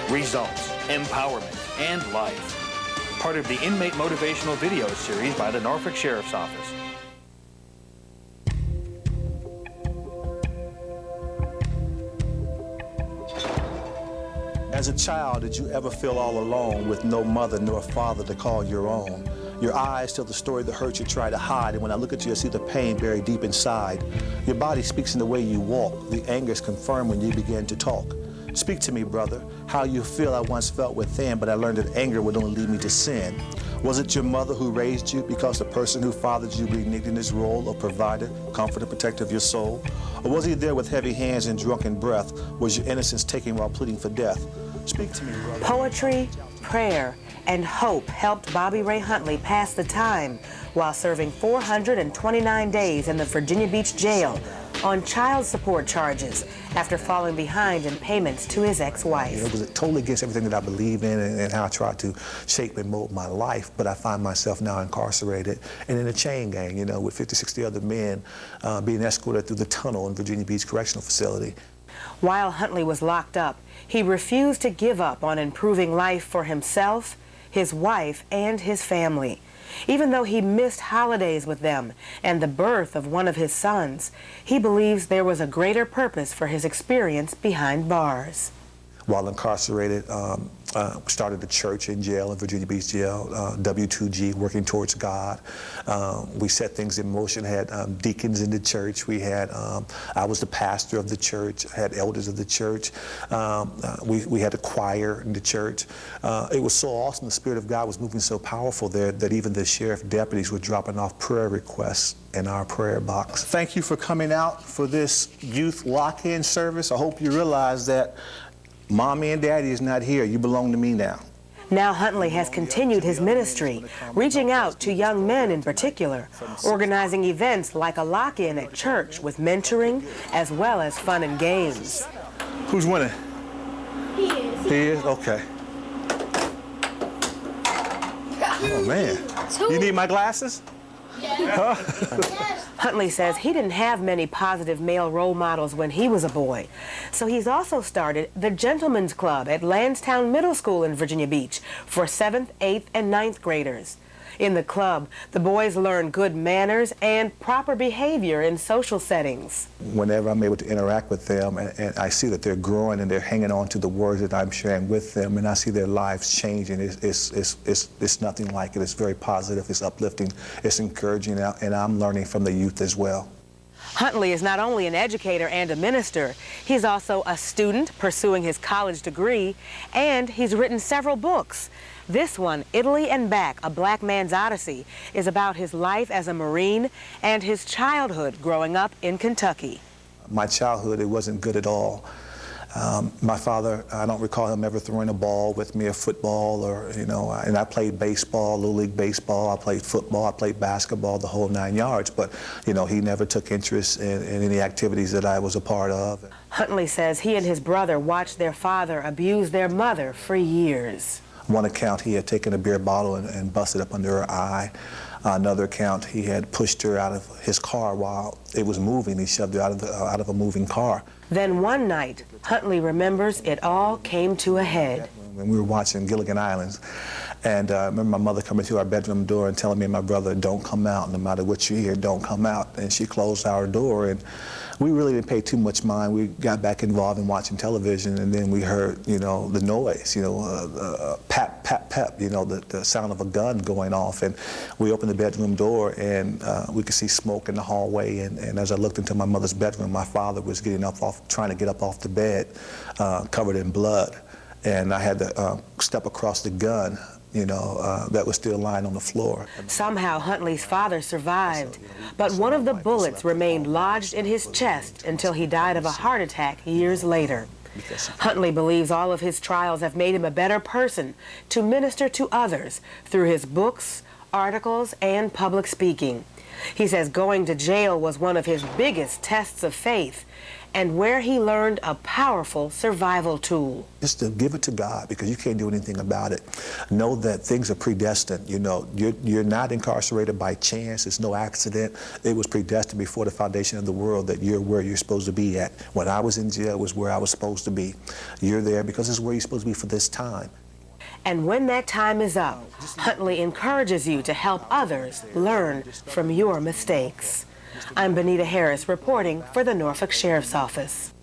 results, empowerment, and life. Part of the Inmate Motivational Video series by the Norfolk Sheriff's Office. As a child, did you ever feel all alone with no mother nor father to call your own? Your eyes tell the story of the hurt you try to hide, and when I look at you, I see the pain buried deep inside. Your body speaks in the way you walk. The anger is confirmed when you begin to talk. Speak to me, brother, how you feel I once felt within, but I learned that anger would only lead me to sin. Was it your mother who raised you because the person who fathered you reneged in his role of provider, comforter, protector of your soul? Or was he there with heavy hands and drunken breath? Was your innocence taken while pleading for death? Speak to me, brother. Poetry, prayer, and hope helped Bobby Ray Huntley pass the time while serving 429 days in the Virginia Beach jail on child support charges after falling behind in payments to his ex-wife. It was totally against everything that I believe in and how I tried to shape and mold my life, but I find myself now incarcerated and in a chain gang, you know, with 50, 60 other men being escorted through the tunnel in Virginia Beach Correctional Facility. While Huntley was locked up, he refused to give up on improving life for himself, his wife, and his family. Even though he missed holidays with them and the birth of one of his sons, he believes there was a greater purpose for his experience behind bars. While incarcerated, started a church in jail, in Virginia Beach Jail, W2G, working towards God. We set things in motion, had deacons in the church. We had, I was the pastor of the church, had elders of the church. We had a choir in the church. It was so awesome, the Spirit of God was moving so powerful there that even the sheriff deputies were dropping off prayer requests in our prayer box. Thank you for coming out for this youth lock-in service. I hope you realize that Mommy and Daddy is not here. You belong to me now. Now Huntley has continued his ministry, reaching out to young men in particular, organizing events like a lock-in at church with mentoring as well as fun and games. Who's winning? He is. He is? Okay. Oh, man. You need my glasses? Yeah. Huh? Huntley says he didn't have many positive male role models when he was a boy, so he's also started the Gentlemen's Club at Lansdowne Middle School in Virginia Beach for 7th, 8th, and 9th graders. In the club, the boys learn good manners and proper behavior in social settings. Whenever I'm able to interact with them and I see that they're growing and they're hanging on to the words that I'm sharing with them, and I see their lives changing, it's nothing like it. It's very positive, it's uplifting, it's encouraging, and I'm learning from the youth as well. Huntley is not only an educator and a minister, he's also a student pursuing his college degree, and he's written several books. This one, Italy and Back, A Black Man's Odyssey, is about his life as a Marine and his childhood growing up in Kentucky. My childhood, it wasn't good at all. My father, I don't recall him ever throwing a ball with me, a football, or, you know, and I played baseball, Little League baseball, I played football, I played basketball, the whole 9 yards, but, you know, he never took interest in any activities that I was a part of. Huntley says he and his brother watched their father abuse their mother for years. One account, he had taken a beer bottle and busted up under her eye. Another account, he had pushed her out of his car while it was moving. He shoved her out of a moving car. Then one night, Huntley remembers it all came to a head. When we were watching Gilligan Islands, and I remember my mother coming to our bedroom door and telling me and my brother, don't come out, no matter what you hear, don't come out. And she closed our door, and we really didn't pay too much mind. We got back involved in watching television, and then we heard, you know, the noise, you know, pap, pap, pap, you know, the sound of a gun going off. And we opened the bedroom door, and we could see smoke in the hallway. And as I looked into my mother's bedroom, my father was trying to get up off the bed, covered in blood. And I had to step across the gun, you know, that was still lying on the floor. Somehow Huntley's father survived, but one of the bullets remained lodged in his chest until he died of a heart attack years later. Huntley believes all of his trials have made him a better person to minister to others through his books, articles, and public speaking. He says going to jail was one of his biggest tests of faith, and where he learned a powerful survival tool. Just to give it to God, because you can't do anything about it. Know that things are predestined. You know, you're not incarcerated by chance. It's no accident. It was predestined before the foundation of the world that you're where you're supposed to be at. When I was in jail, it was where I was supposed to be. You're there because it's where you're supposed to be for this time. And when that time is up, Huntley encourages you to help others learn from your mistakes. I'm Bonita Harris reporting for the Norfolk Sheriff's Office.